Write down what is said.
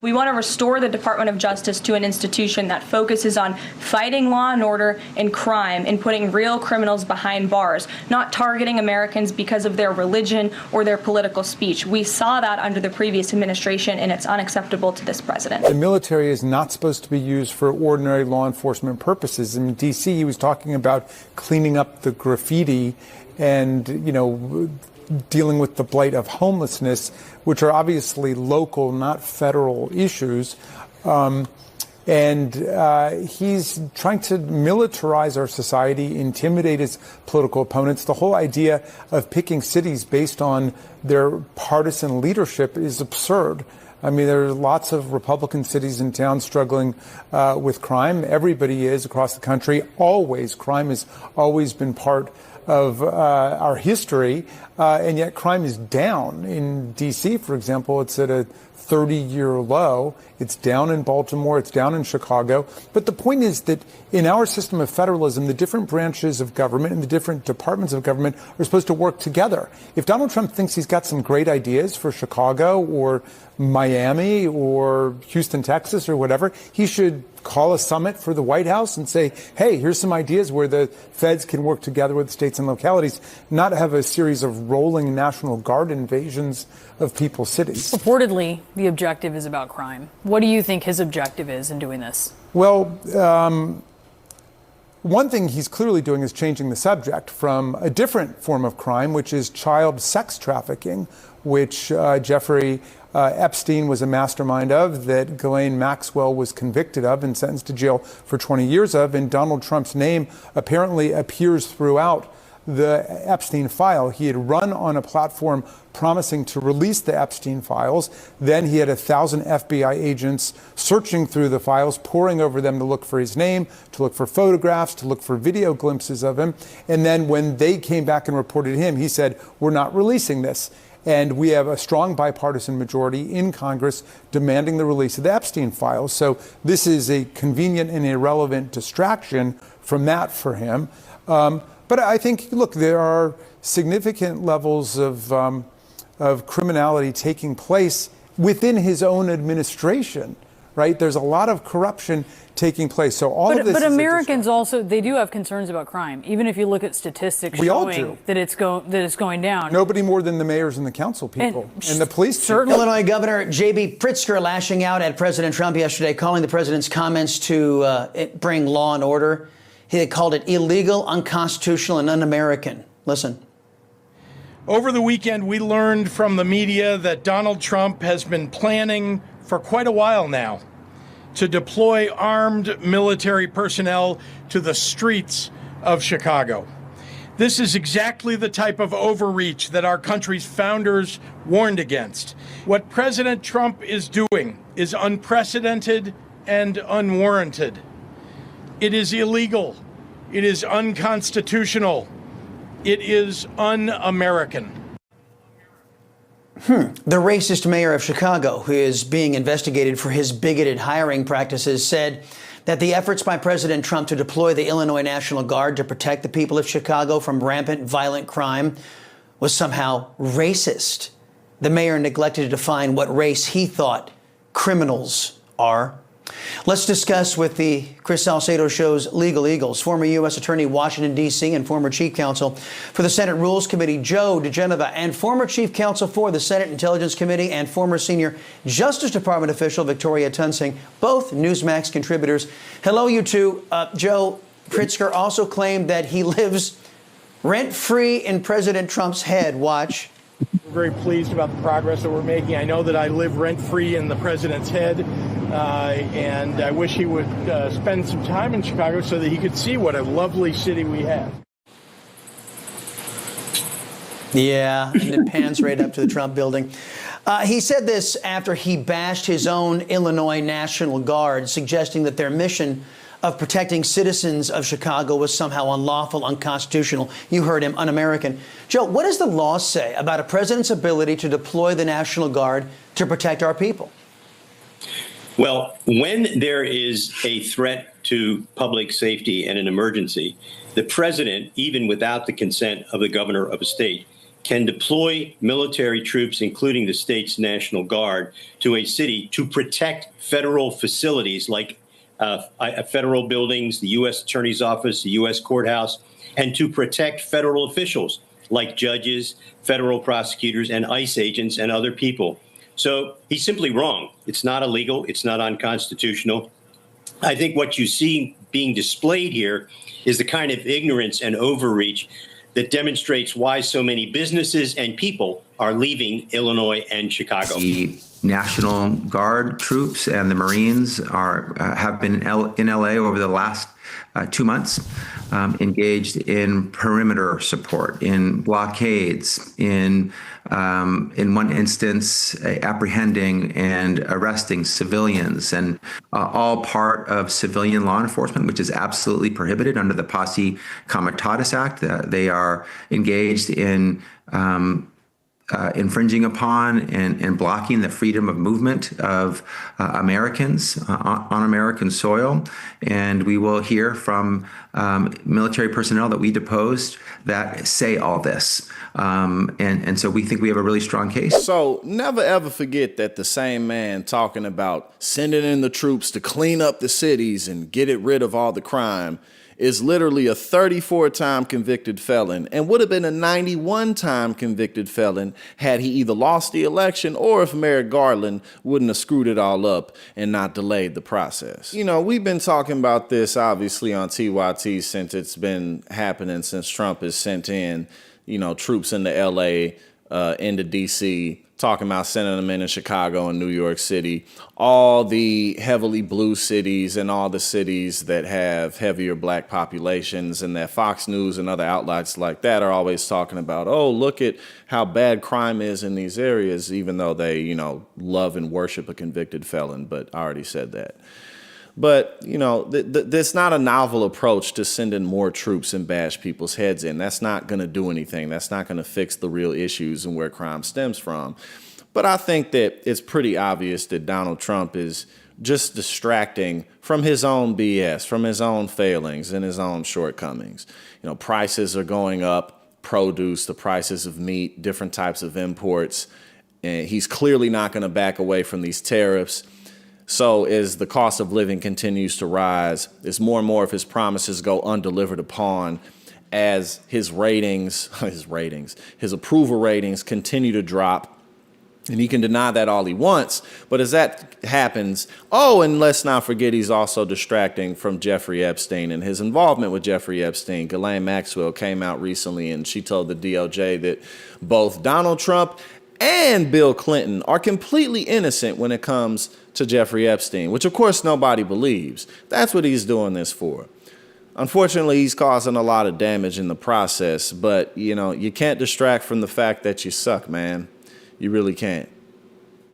We want to restore the Department of Justice to an institution that focuses on fighting law and order and crime and putting real criminals behind bars, not targeting Americans because of their religion or their political speech. We saw that under the previous administration, and it's unacceptable to this president. The military is not supposed to be used for ordinary law enforcement purposes. In D.C., he was talking about cleaning up the graffiti and, dealing with the blight of homelessness, which are obviously local, not federal issues. And he's trying to militarize our society, intimidate his political opponents. The whole idea of picking cities based on their partisan leadership is absurd. I mean, there are lots of Republican cities and towns struggling with crime. Everybody is across the country. Always. Crime has always been part of our history, and yet crime is down. In D.C., for example, it's at a 30-year low. It's down in Baltimore. It's down in Chicago. But the point is that in our system of federalism, the different branches of government and the different departments of government are supposed to work together. If Donald Trump thinks he's got some great ideas for Chicago or Miami or Houston, Texas, or whatever, he should call a summit for the White House and say, hey, here's some ideas where the feds can work together with states and localities, not have a series of rolling National Guard invasions of people's cities. Reportedly, the objective is about crime. What do you think his objective is in doing this? Well, one thing he's clearly doing is changing the subject from a different form of crime, which is child sex trafficking, which Jeffrey Epstein was a mastermind of, that Ghislaine Maxwell was convicted of and sentenced to jail for 20 years of, and Donald Trump's name apparently appears throughout the Epstein file. He had run on a platform promising to release the Epstein files. Then he had 1,000 FBI agents searching through the files, poring over them to look for his name, to look for photographs, to look for video glimpses of him. And then when they came back and reported him, he said, we're not releasing this. And we have a strong bipartisan majority in Congress demanding the release of the Epstein files. So this is a convenient and irrelevant distraction from that for him. But I think, look, there are significant levels of criminality taking place within his own administration, right? There's a lot of corruption taking place. So all of this. But Americans also, they do have concerns about crime, even if you look at statistics showing that it's going down. Nobody more than the mayors and the council people and the police. Certainly. Illinois Governor J.B. Pritzker lashing out at President Trump yesterday, calling the president's comments to bring law and order. He called it illegal, unconstitutional, and un-American. Listen. Over the weekend, we learned from the media that Donald Trump has been planning for quite a while now to deploy armed military personnel to the streets of Chicago. This is exactly the type of overreach that our country's founders warned against. What President Trump is doing is unprecedented and unwarranted. It is illegal. It is unconstitutional. It is un-American. The racist mayor of Chicago, who is being investigated for his bigoted hiring practices, said that the efforts by President Trump to deploy the Illinois National Guard to protect the people of Chicago from rampant violent crime was somehow racist. The mayor neglected to define what race he thought criminals are. Let's discuss with the Chris Salcedo Show's Legal Eagles, former U.S. Attorney, Washington, D.C., and former Chief Counsel for the Senate Rules Committee, Joe DeGeneva, and former Chief Counsel for the Senate Intelligence Committee and former Senior Justice Department official, Victoria Tunsing, both Newsmax contributors. Hello, you two. Joe, Pritzker also claimed that he lives rent-free in President Trump's head. Watch. We're very pleased about the progress that we're making. I know that I live rent-free in the president's head, and I wish he would spend some time in Chicago so that he could see what a lovely city we have. Yeah, and it pans right up to the Trump building. He said this after he bashed his own Illinois National Guard, suggesting that their mission of protecting citizens of Chicago was somehow unlawful, unconstitutional. You heard him, un-American. Joe, what does the law say about a president's ability to deploy the National Guard to protect our people? Well, when there is a threat to public safety and an emergency, the president, even without the consent of the governor of a state, can deploy military troops, including the state's National Guard, to a city to protect federal facilities like federal buildings, the U.S. Attorney's Office, the U.S. Courthouse, and to protect federal officials like judges, federal prosecutors, and ICE agents and other people. So he's simply wrong. It's not illegal. It's not unconstitutional. I think what you see being displayed here is the kind of ignorance and overreach that demonstrates why so many businesses and people are leaving Illinois and Chicago. The National Guard troops and the Marines have been in LA over the last 2 months, engaged in perimeter support, in blockades, in one instance, apprehending and arresting civilians, and all part of civilian law enforcement, which is absolutely prohibited under the Posse Comitatus Act. They are engaged in infringing upon and blocking the freedom of movement of Americans on American soil. And we will hear from military personnel that we deposed that say all this. And so we think we have a really strong case. So never ever forget that the same man talking about sending in the troops to clean up the cities and get it rid of all the crime is literally a 34-time convicted felon and would have been a 91-time convicted felon had he either lost the election or if Merrick Garland wouldn't have screwed it all up and not delayed the process. You know, we've been talking about this obviously on TYT since it's been happening, since Trump has sent in, you know, troops into LA, into DC, talking about sending them in Chicago and New York City, all the heavily blue cities and all the cities that have heavier black populations, and that Fox News and other outlets like that are always talking about, oh, look at how bad crime is in these areas, even though they, you know, love and worship a convicted felon. But I already said that. But, you know, that's not a novel approach to sending more troops and bash people's heads in. That's not going to do anything. That's not going to fix the real issues and where crime stems from. But I think that it's pretty obvious that Donald Trump is just distracting from his own BS, from his own failings and his own shortcomings. You know, prices are going up, produce, the prices of meat, different types of imports. And he's clearly not going to back away from these tariffs. So as the cost of living continues to rise, as more and more of his promises go undelivered upon, as his approval ratings continue to drop, and he can deny that all he wants, but as that happens, and let's not forget he's also distracting from Jeffrey Epstein and his involvement with Jeffrey Epstein. Ghislaine Maxwell came out recently and she told the DOJ that both Donald Trump and Bill Clinton are completely innocent when it comes to Jeffrey Epstein, which of course nobody believes. That's what he's doing this for. Unfortunately, he's causing a lot of damage in the process, but you know, you can't distract from the fact that you suck, man. You really can't.